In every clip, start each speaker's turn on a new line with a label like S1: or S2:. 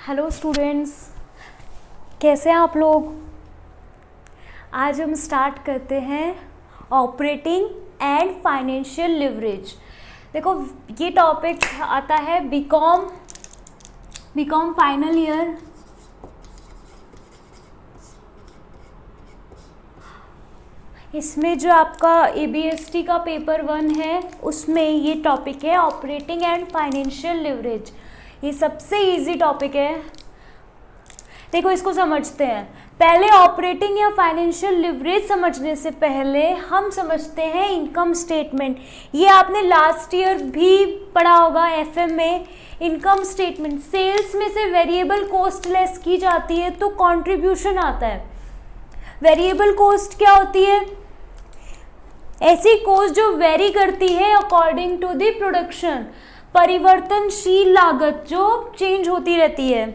S1: Hello students, कैसे हैं आप लोग। आज हम स्टार्ट करते हैं ऑपरेटिंग एंड फाइनेंशियल लिवरेज। देखो ये टॉपिक आता है बीकॉम फाइनल ईयर इसमें जो आपका ABST का पेपर 1 है उसमें ये टॉपिक है ऑपरेटिंग एंड फाइनेंशियल लिवरेज। ये सबसे इजी टॉपिक है। देखो इसको समझते हैं। पहले ऑपरेटिंग या फाइनेंशियल लिवरेज समझने से पहले हम समझते हैं इनकम स्टेटमेंट। ये आपने लास्ट ईयर भी पढ़ा होगा FM में। इनकम स्टेटमेंट, सेल्स में से वेरिएबल कॉस्ट लेस की जाती है तो कंट्रीब्यूशन आता है। वेरिएबल कॉस्ट क्या होती है? ऐसी कॉस्ट जो वेरी करती है अकॉर्डिंग टू द प्रोडक्शन, परिवर्तनशील लागत जो चेंज होती रहती है।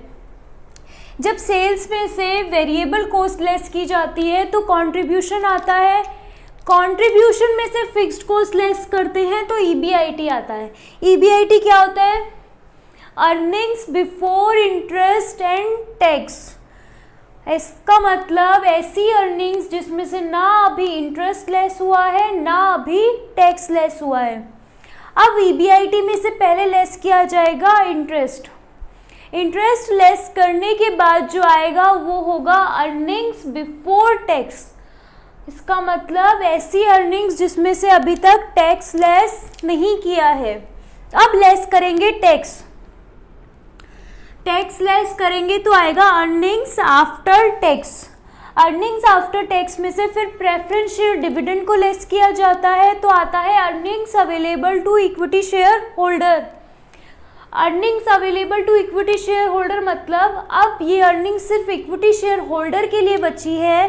S1: जब सेल्स में से वेरिएबल कॉस्ट लेस की जाती है तो कंट्रीब्यूशन आता है। कंट्रीब्यूशन में से फिक्स्ड कॉस्ट लेस करते हैं तो EBIT आता है। EBIT क्या होता है? Earnings before interest and tax. इसका मतलब ऐसी अर्निंग्स जिसमें से ना अभी इंटरेस्ट लेस हुआ है ना अभी टैक्स लेस हुआ है। अब EBIT में से पहले लेस किया जाएगा इंटरेस्ट। इंटरेस्ट लेस करने के बाद जो आएगा वो होगा अर्निंग्स बिफोर टैक्स। इसका मतलब ऐसी अर्निंग्स जिसमें से अभी तक टैक्स लेस नहीं किया है। अब लेस करेंगे टैक्स। टैक्स लेस करेंगे तो आएगा earnings after tax. Earnings after tax में से फिर प्रेफरेंस शेयर डिविडेंड को लेस किया जाता है तो आता है earnings available to equity share holder. Earnings available to equity share holder मतलब अब ये अर्निंग्स सिर्फ इक्विटी शेयर होल्डर के लिए बची है।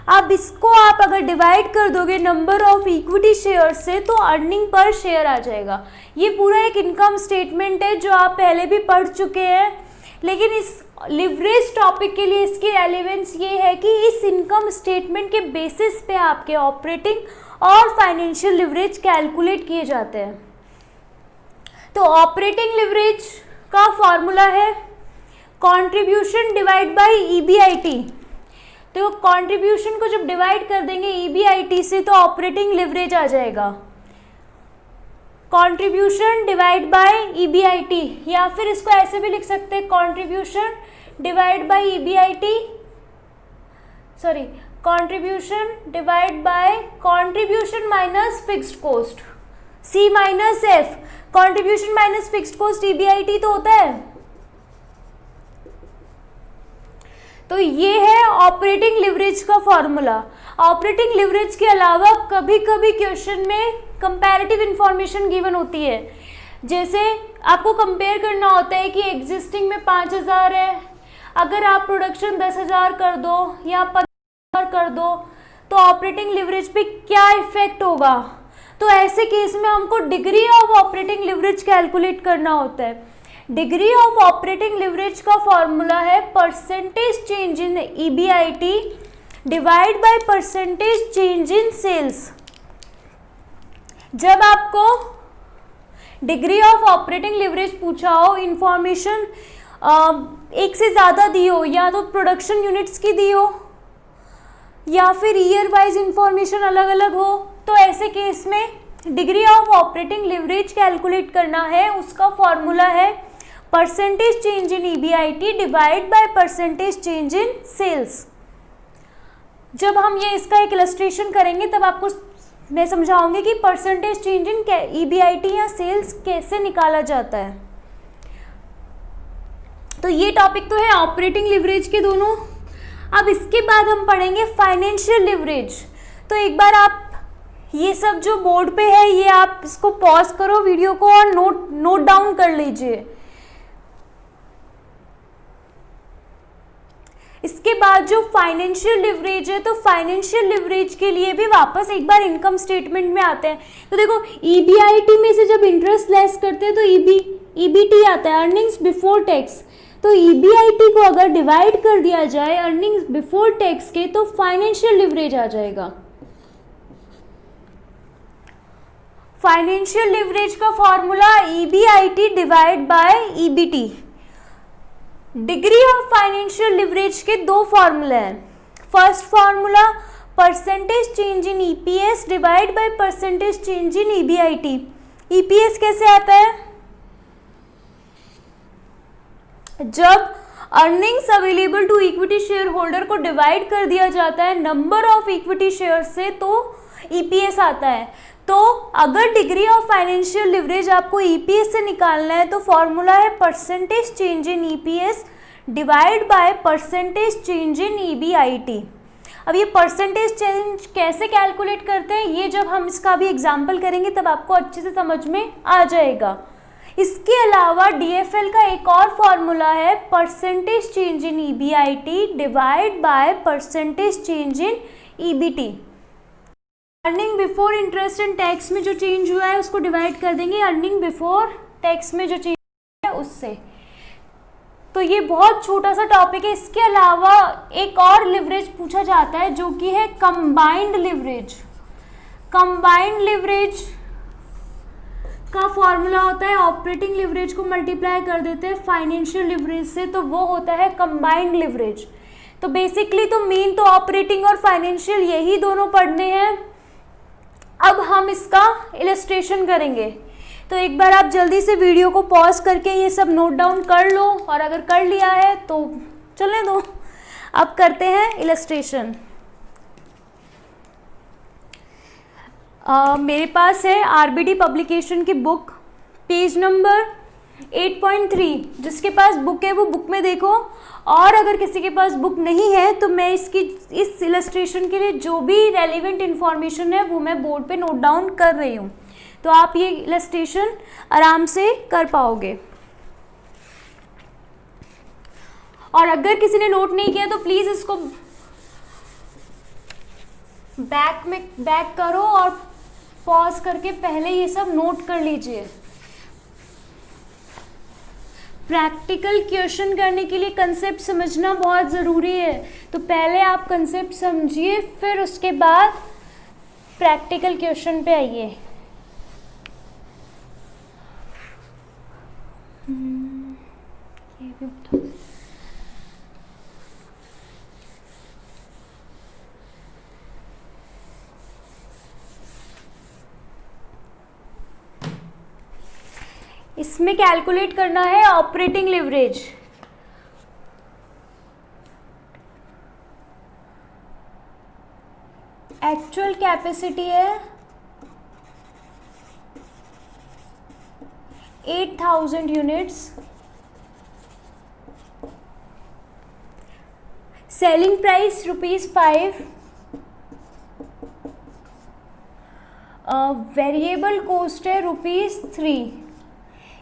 S1: अब इसको आप अगर डिवाइड कर दोगे नंबर ऑफ इक्विटी शेयर से तो अर्निंग पर शेयर आ जाएगा। ये पूरा एक इनकम स्टेटमेंट है जो आप पहले भी पढ़ चुके हैं, लेकिन इस लिवरेज टॉपिक के लिए इसकी रेलेवेंस ये है कि इस इनकम स्टेटमेंट के बेसिस पे आपके ऑपरेटिंग और फाइनेंशियल लिवरेज कैलकुलेट किए जाते हैं। तो ऑपरेटिंग लिवरेज का फॉर्मूला है कंट्रीब्यूशन डिवाइड बाय EBIT। तो कंट्रीब्यूशन को जब डिवाइड कर देंगे EBIT से तो ऑपरेटिंग लिवरेज आ जाएगा। कंट्रीब्यूशन डिवाइड बाय EBIT, या फिर इसको ऐसे भी लिख सकते हैं contribution divide by EBIT, sorry contribution divide by contribution minus fixed cost, C minus F। Contribution minus fixed cost EBIT तो होता है। तो ये है ऑपरेटिंग लिवरेज का फॉर्मूला। ऑपरेटिंग लिवरेज के अलावा कभी कभी क्वेश्चन में कंपैरेटिव इंफॉर्मेशन गिवन होती है। जैसे आपको कंपेयर करना होता है कि एग्जिस्टिंग में 5000 है, अगर आप प्रोडक्शन 10,000 कर दो या 15,000 कर दो तो ऑपरेटिंग लिवरेज पे क्या इफेक्ट होगा। तो ऐसे केस में हमको degree of operating leverage calculate करना होता है। डिग्री ऑफ ऑपरेटिंग लिवरेज का फॉर्मूला है percentage change in EBIT divide by percentage change in sales. जब आपको डिग्री ऑफ ऑपरेटिंग लिवरेज पूछा हो, इंफॉर्मेशन एक से ज़्यादा दी हो, या तो प्रोडक्शन यूनिट्स की दी हो या फिर ईयर वाइज इंफॉर्मेशन अलग अलग हो, तो ऐसे केस में degree of operating leverage calculate करना है। उसका फॉर्मूला है percentage change in EBIT divide by percentage change in sales. जब हम ये इसका एक इलस्ट्रेशन करेंगे तब आपको मैं समझाऊंगी कि परसेंटेज चेंज इन EBIT या सेल्स कैसे निकाला जाता है। तो ये टॉपिक तो है ऑपरेटिंग लिवरेज के दोनों। अब इसके बाद हम पढ़ेंगे फाइनेंशियल लिवरेज। तो एक बार आप ये सब जो बोर्ड पे है ये आप इसको पॉज करो वीडियो को और नोट डाउन कर लीजिए। इसके बाद जो फाइनेंशियल लिवरेज है, तो फाइनेंशियल लिवरेज के लिए भी वापस एक बार इनकम स्टेटमेंट में आते हैं। तो देखो EBIT में से जब इंटरेस्ट लेस करते हैं तो EBT आता है, अर्निंग्स बिफोर टैक्स। तो EBIT को अगर डिवाइड कर दिया जाए अर्निंग्स बिफोर टैक्स के तो फाइनेंशियल लिवरेज आ जाएगा। फाइनेंशियल लिवरेज का formula EBIT divide by EBT। Degree of financial leverage के दो फॉर्मूला हैं। First formula percentage change in EPS divide by percentage change in EBIT. EPS कैसे आता है? जब earnings available to equity share holder को divide कर दिया जाता है नंबर ऑफ इक्विटी शेयर से, तो ईपीएस आता है। तो अगर डिग्री ऑफ फाइनेंशियल लिवरेज आपको ईपीएस से निकालना है तो फॉर्मूला है percentage change in EPS divide by percentage change in EBIT. अब ये परसेंटेज चेंज कैसे कैलकुलेट करते हैं, ये जब हम इसका भी एग्जाम्पल करेंगे तब आपको अच्छे से समझ में आ जाएगा। इसके अलावा डीएफएल का एक और फॉर्मूला है percentage change in EBIT divide by percentage change in EBT. Earning before interest and tax में जो चेंज हुआ है उसको डिवाइड कर देंगे अर्निंग बिफोर टैक्स में जो चेंज हुआ है उससे। तो ये बहुत छोटा सा टॉपिक है। इसके अलावा एक और लिवरेज पूछा जाता है जो कि है कंबाइंड लिवरेज। कंबाइंड लिवरेज का फॉर्मूला होता है ऑपरेटिंग लिवरेज को मल्टीप्लाई कर देते हैं फाइनेंशियल लिवरेज से, तो वो होता है कंबाइंड लिवरेज। तो बेसिकली तो मेन तो ऑपरेटिंग और फाइनेंशियल यही दोनों पढ़ने हैं। अब हम इसका इलस्ट्रेशन करेंगे, तो एक बार आप जल्दी से वीडियो को पॉज करके ये सब नोट डाउन कर लो, और अगर कर लिया है तो चलने दो। अब करते हैं इलस्ट्रेशन। मेरे पास है आरबीडी पब्लिकेशन की बुक, पेज नंबर 8.3। जिसके पास बुक है वो बुक में देखो, और अगर किसी के पास बुक नहीं है तो मैं इस इलस्ट्रेशन के लिए जो भी रेलिवेंट इंफॉर्मेशन है वो मैं बोर्ड पे नोट डाउन कर रही हूँ, तो आप ये इलस्ट्रेशन आराम से कर पाओगे। और अगर किसी ने नोट नहीं किया तो प्लीज़ इसको बैक करो और पॉज करके पहले ये सब नोट कर लीजिए। प्रैक्टिकल क्वेश्चन करने के लिए कंसेप्ट समझना बहुत ज़रूरी है, तो पहले आप कंसेप्ट समझिए, फिर उसके बाद प्रैक्टिकल क्वेश्चन पे आइए। ये भी बता। इसमें कैलकुलेट करना है ऑपरेटिंग लिवरेज। एक्चुअल कैपेसिटी है 8000 units, selling price ₹5, variable cost है ₹3।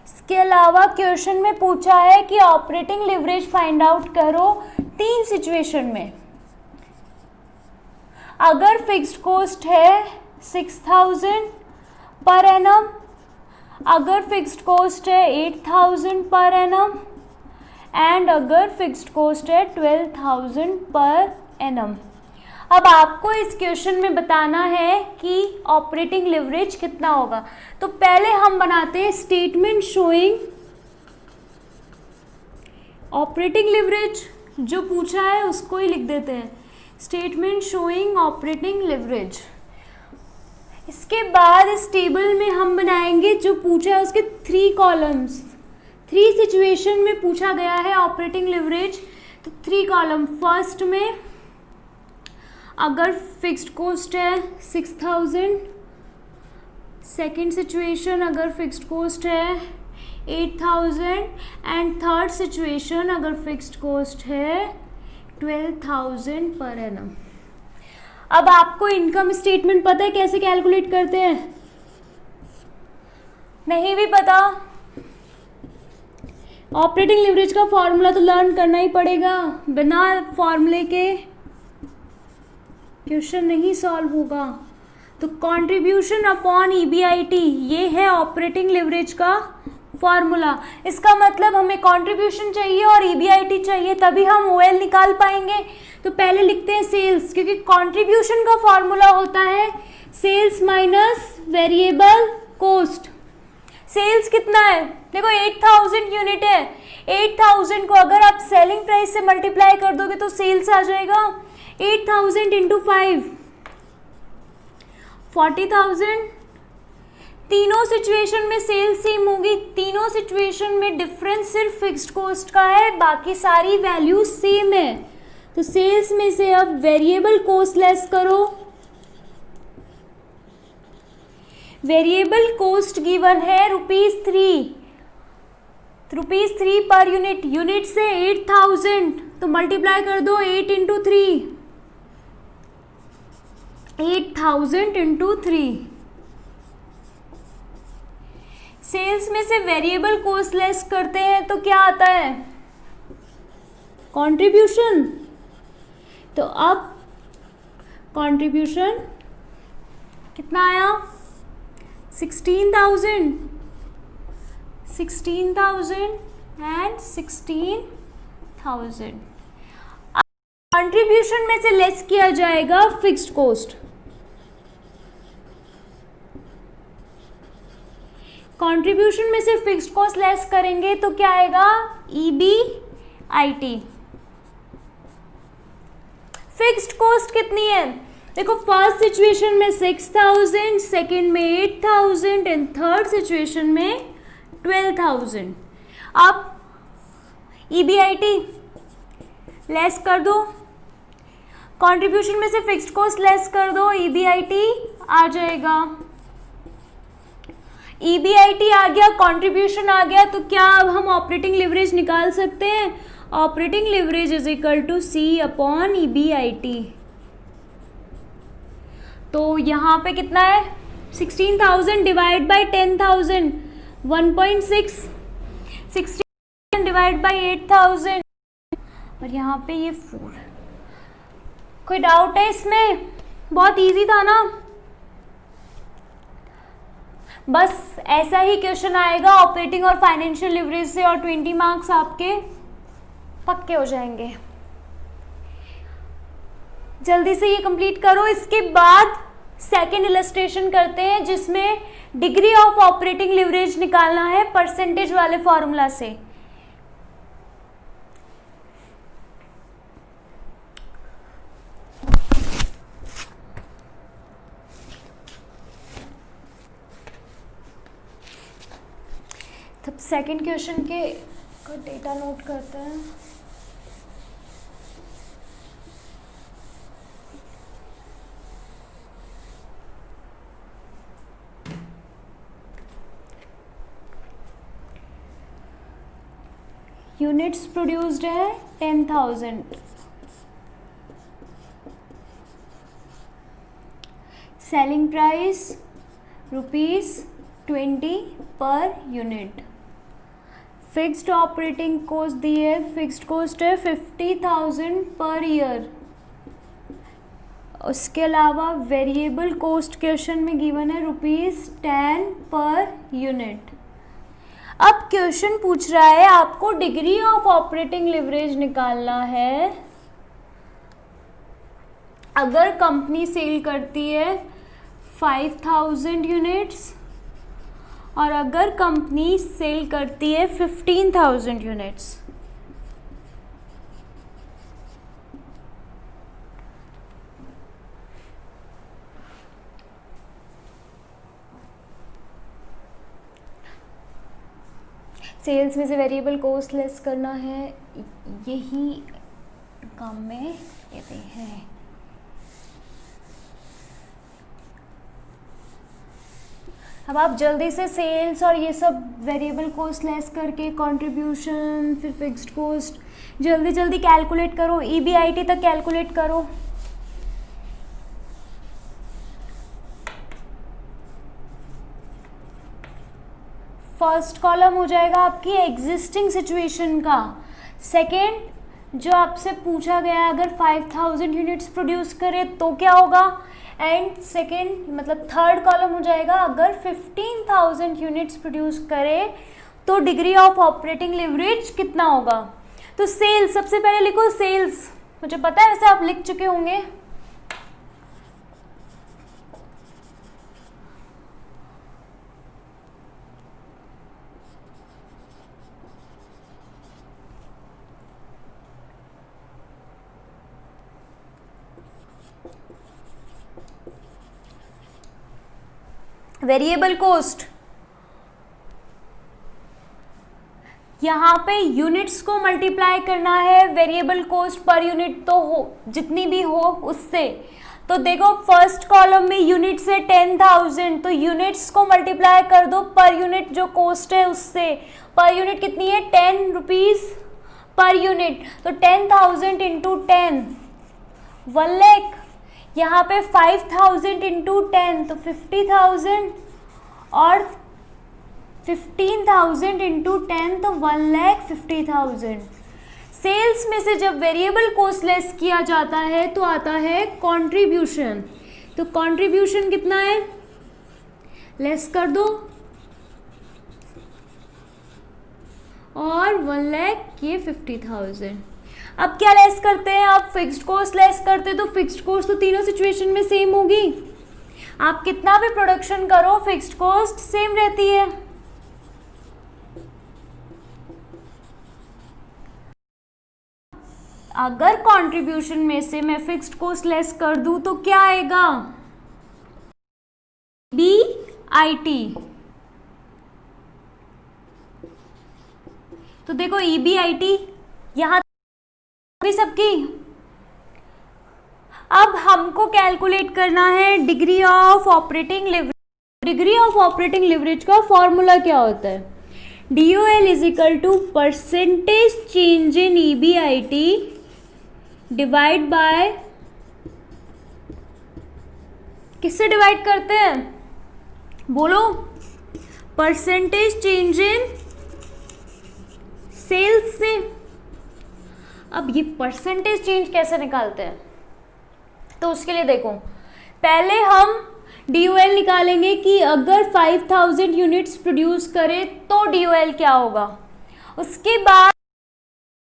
S1: इसके अलावा क्वेश्चन में पूछा है कि ऑपरेटिंग लिवरेज फाइंड आउट करो 3 सिचुएशन में। अगर फिक्स्ड कॉस्ट है 6000 पर एनम, अगर फिक्स्ड कॉस्ट है 8000 पर एनम, एंड अगर फिक्स्ड कॉस्ट है 12000 पर एनम। अब आपको इस क्वेश्चन में बताना है कि ऑपरेटिंग लिवरेज कितना होगा। तो पहले हम बनाते हैं स्टेटमेंट शोइंग ऑपरेटिंग लिवरेज, जो पूछा है उसको ही लिख देते हैं, स्टेटमेंट शोइंग ऑपरेटिंग लिवरेज। इसके बाद इस टेबल में हम बनाएंगे जो पूछा है उसके 3 कॉलम्स। 3 सिचुएशन में पूछा गया है ऑपरेटिंग लिवरेज, तो 3 कॉलम। फर्स्ट में अगर फिक्स्ड कॉस्ट है 6000, सेकेंड सिचुएशन अगर फिक्स्ड कॉस्ट है 8000, एंड थर्ड सिचुएशन अगर फिक्स्ड कॉस्ट है 12000 पर एनम। अब आपको इनकम स्टेटमेंट पता है कैसे कैलकुलेट करते हैं? नहीं भी पता? ऑपरेटिंग लिवरेज का फॉर्मूला तो लर्न करना ही पड़ेगा, बिना फॉर्मूले के क्वेश्चन नहीं सॉल्व होगा। तो कंट्रीब्यूशन अपॉन ईबीआईटी, ये है ऑपरेटिंग लिवरेज का फॉर्मूला। इसका मतलब हमें कंट्रीब्यूशन चाहिए और ईबीआईटी चाहिए, तभी हम ओएल निकाल पाएंगे। तो पहले लिखते हैं सेल्स, क्योंकि कंट्रीब्यूशन का फॉर्मूला होता है sales minus variable cost. Sales कितना है, देखो 8000 यूनिट है, 8000 को अगर आप सेलिंग प्राइस से मल्टीप्लाई कर दोगे तो सेल्स आ जाएगा 8000 इंटू 5 40,000। तीनों सिचुएशन में सेल्स सेम होगी, तीनों सिचुएशन में डिफरेंस सिर्फ फिक्स्ड कॉस्ट का है, बाकी सारी वैल्यू सेम है। तो सेल्स में से अब वेरिएबल कॉस्ट लेस करो, वेरिएबल कॉस्ट गिवन है ₹3, ₹3 पर यूनिट, यूनिट से 8000 तो मल्टीप्लाई कर दो 8 इंटू 3, 8000 इंटू 3। सेल्स में से वेरिएबल कॉस्ट लेस करते हैं तो क्या आता है, कंट्रीब्यूशन। तो अब कंट्रीब्यूशन कितना आया, 16,000 एंड 16,000। कंट्रीब्यूशन में से लेस किया जाएगा फिक्स्ड कॉस्ट, कंट्रीब्यूशन में से फिक्स्ड कॉस्ट लेस करेंगे तो क्या आएगा, EBIT। फिक्स्ड कॉस्ट कितनी है, देखो फर्स्ट सिचुएशन में 6000, सेकेंड में 8000 एंड थर्ड सिचुएशन में 12,000। अब EBIT लेस कर दो, कंट्रीब्यूशन में से फिक्स्ड कॉस्ट लेस कर दो, EBIT आ जाएगा। EBIT आ गया, कंट्रीब्यूशन आ गया, तो क्या अब हम ऑपरेटिंग लिवरेज निकाल सकते हैं, operating leverage is equal to C/EBIT। तो यहाँ पे कितना है, 16,000 डिवाइड बाई 10,000 1.6, 16,000 डिवाइड बाई 8,000 और यहाँ पे ये 4। कोई डाउट है इसमें, बहुत इजी था ना। बस ऐसा ही क्वेश्चन आएगा ऑपरेटिंग और फाइनेंशियल लिवरेज से और 20 मार्क्स आपके पक्के हो जाएंगे। जल्दी से ये कंप्लीट करो, इसके बाद सेकेंड इलस्ट्रेशन करते हैं जिसमें डिग्री ऑफ ऑपरेटिंग लिवरेज निकालना है परसेंटेज वाले फॉर्मूला से। तब सेकेंड क्वेश्चन के डेटा नोट करते हैं। यूनिट्स प्रोड्यूस्ड है 10,000, selling price ₹20 per unit, fixed operating cost दी है, फिक्स्ड कॉस्ट है 50,000 पर ईयर। उसके अलावा वेरिएबल कॉस्ट क्वेश्चन में गिवन है ₹10 पर यूनिट। अब क्वेश्चन पूछ रहा है आपको डिग्री ऑफ ऑपरेटिंग लिवरेज निकालना है अगर कंपनी सेल करती है 5,000 यूनिट्स और अगर कंपनी सेल करती है 15,000 यूनिट्स। सेल्स में से वेरिएबल कॉस्ट लेस करना है, यही काम में कहते हैं। अब आप जल्दी से सेल्स और ये सब वेरिएबल कॉस्ट लेस करके कंट्रीब्यूशन फिर फिक्स्ड कॉस्ट जल्दी जल्दी कैलकुलेट करो, EBIT तक कैलकुलेट करो। फर्स्ट कॉलम हो जाएगा आपकी एग्जिस्टिंग सिचुएशन का, सेकेंड जो आपसे पूछा गया अगर 5,000 यूनिट्स प्रोड्यूस करे तो क्या होगा, एंड सेकेंड मतलब थर्ड कॉलम हो जाएगा अगर 15,000 यूनिट्स प्रोड्यूस करे तो डिग्री ऑफ ऑपरेटिंग लिवरेज कितना होगा। तो सेल्स सबसे पहले लिखो, सेल्स मुझे पता है वैसे आप लिख चुके होंगे। वेरिएबल कॉस्ट, यहाँ पे यूनिट्स को मल्टीप्लाई करना है, वेरिएबल कॉस्ट पर यूनिट तो हो जितनी भी हो उससे। तो देखो फर्स्ट कॉलम में यूनिट्स है 10,000, तो यूनिट्स को मल्टीप्लाई कर दो पर यूनिट जो कॉस्ट है उससे। पर यूनिट कितनी है 10 रुपीज पर यूनिट, तो 10,000 इंटू 10 1 लाख। यहाँ पे 5,000 इंटू 10 तो 50,000 और 15,000 इंटू 10 तो 1,50,000। सेल्स में से जब वेरिएबल कॉस्ट लेस किया जाता है तो आता है कंट्रीब्यूशन। तो कंट्रीब्यूशन कितना है, लेस कर दो और 1 लाख ये 50,000। अब क्या लेस करते हैं, आप फिक्स्ड कॉस्ट लेस करते हैं तो फिक्स्ड कॉस्ट तो तीनों सिचुएशन में सेम होगी। आप कितना भी प्रोडक्शन करो फिक्स्ड कॉस्ट सेम रहती है। अगर कंट्रीब्यूशन में से मैं फिक्स्ड कॉस्ट लेस कर दूं तो क्या आएगा, EBIT। तो देखो EBIT यहां सबकी। अब हमको कैलकुलेट करना है degree of operating leverage. Degree of operating leverage का फॉर्मूला क्या होता है, DOL is equal to percentage change in EBIT divide by, किससे डिवाइड करते हैं बोलो, परसेंटेज चेंज इन सेल्स से। अब ये परसेंटेज चेंज कैसे निकालते हैं, तो उसके लिए देखो पहले हम DOL निकालेंगे कि अगर 5,000 यूनिट्स प्रोड्यूस करे तो DOL क्या होगा। उसके बाद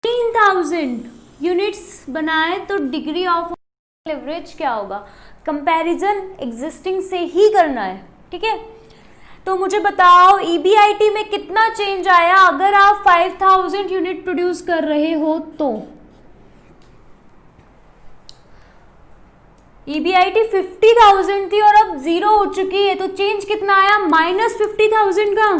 S1: 3,000 यूनिट्स बनाए तो डिग्री ऑफ लिवरेज क्या होगा। कंपैरिजन एग्जिस्टिंग से ही करना है, ठीक है। तो मुझे बताओ EBIT में कितना चेंज आया अगर आप 5,000 यूनिट प्रोड्यूस कर रहे हो तो। EBIT 50,000 थी और अब 0 हो चुकी है, तो चेंज कितना आया -50,000 का।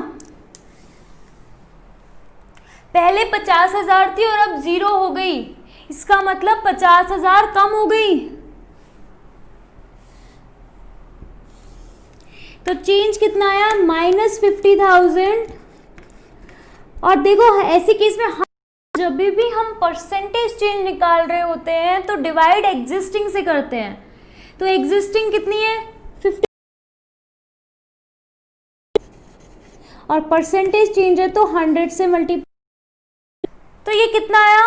S1: पहले 50,000 थी और अब 0 हो गई, इसका मतलब 50,000 कम हो गई। तो चेंज कितना आया -50,000। और देखो ऐसे केस में जब भी हम परसेंटेज चेंज निकाल रहे होते हैं तो डिवाइड एग्जिस्टिंग से करते हैं। तो एग्जिस्टिंग कितनी है 50 और परसेंटेज चेंज है तो 100 से मल्टीप्लाई। तो ये कितना आया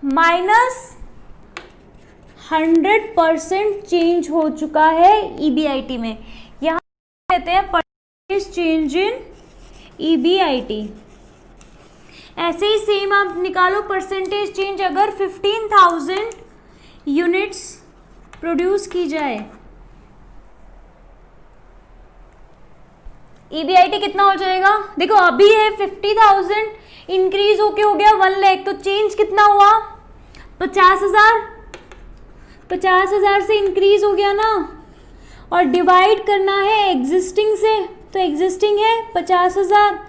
S1: -100% चेंज हो चुका है EBIT में। यहाँ कहते हैं परसेंटेज चेंज इन EBIT। ऐसे ही सेम आप निकालो परसेंटेज चेंज अगर 15,000 यूनिट्स प्रोड्यूस की जाए, EBIT कितना हो जाएगा। देखो अभी है 50,000 इंक्रीज होके हो गया 1 लाख, तो चेंज कितना हुआ 50,000। 50,000 से इंक्रीज हो गया ना, और डिवाइड करना है एग्जिस्टिंग से, तो एग्जिस्टिंग है 50,000।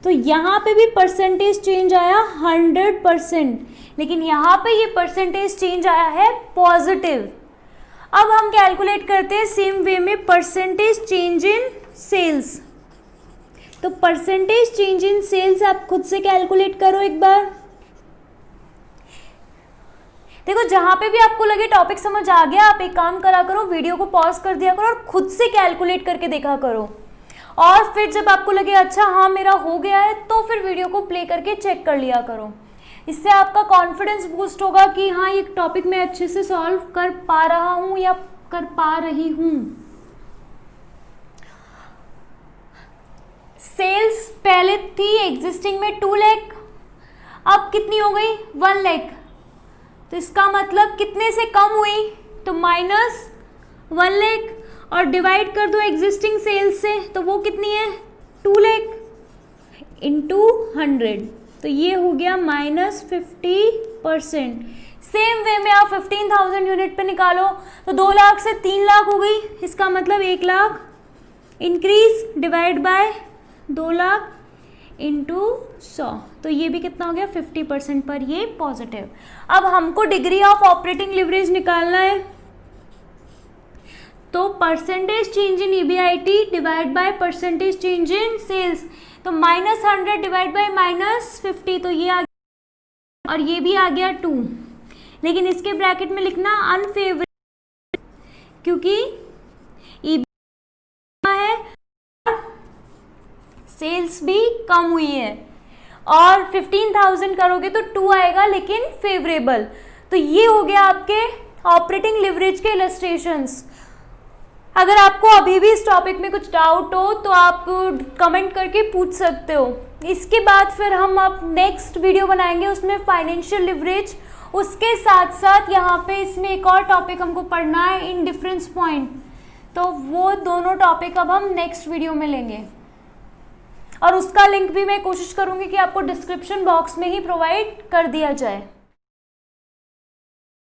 S1: तो यहाँ पे भी परसेंटेज चेंज आया 100%, लेकिन यहाँ पे ये परसेंटेज चेंज आया है पॉजिटिव। अब हम कैलकुलेट करते हैं सेम वे में परसेंटेज चेंज इन सेल्स। तो परसेंटेज चेंज इन सेल्स आप खुद से कैलकुलेट करो एक बार। देखो जहां पे भी आपको लगे टॉपिक समझ आ गया, आप एक काम करा करो, वीडियो को पॉज कर दिया करो और खुद से कैलकुलेट करके देखा करो। और फिर जब आपको लगे अच्छा हाँ मेरा हो गया है, तो फिर वीडियो को प्ले करके चेक कर लिया करो। इससे आपका कॉन्फिडेंस बूस्ट होगा कि हाँ ये टॉपिक मैं अच्छे से सॉल्व कर पा रहा हूँ या कर पा रही हूँ। सेल्स पहले थी एग्जिस्टिंग में 2 लाख, अब कितनी हो गई 1 लाख। तो इसका मतलब कितने से कम हुई, तो -1 लाख, और डिवाइड कर दो एग्जिस्टिंग सेल्स से, तो वो कितनी है 2 लाख इंटू 100, तो ये हो गया -50%। सेम वे में आप 15,000 यूनिट पे निकालो तो 2 लाख से 3 लाख हो गई, इसका मतलब 1 lakh increase divide by 2 lakh into 100, तो ये भी कितना हो गया 50% पर ये पॉजिटिव। अब हमको डिग्री ऑफ ऑपरेटिंग लिवरेज निकालना है, तो percentage change in EBIT divide by percentage change in sales, तो -100 डिवाइड बाय -50, तो ये आ गया और ये भी आ गया 2, लेकिन इसके ब्रैकेट में लिखना अनफेवरेबल, क्योंकि ईबीआईटी है, सेल्स भी कम हुई है, और 15,000 करोगे तो 2 आएगा लेकिन फेवरेबल। तो ये हो गया आपके ऑपरेटिंग लिवरेज के इलस्ट्रेशंस। अगर आपको अभी भी इस टॉपिक में कुछ डाउट हो तो आप कमेंट करके पूछ सकते हो। इसके बाद फिर हम अब नेक्स्ट वीडियो बनाएंगे, उसमें फाइनेंशियल लिवरेज, उसके साथ साथ यहाँ पे इसमें एक और टॉपिक हमको पढ़ना है, इन डिफरेंस पॉइंट, तो वो दोनों टॉपिक अब हम नेक्स्ट वीडियो में लेंगे, और उसका लिंक भी मैं कोशिश करूँगी कि आपको डिस्क्रिप्शन बॉक्स में ही प्रोवाइड कर दिया जाए।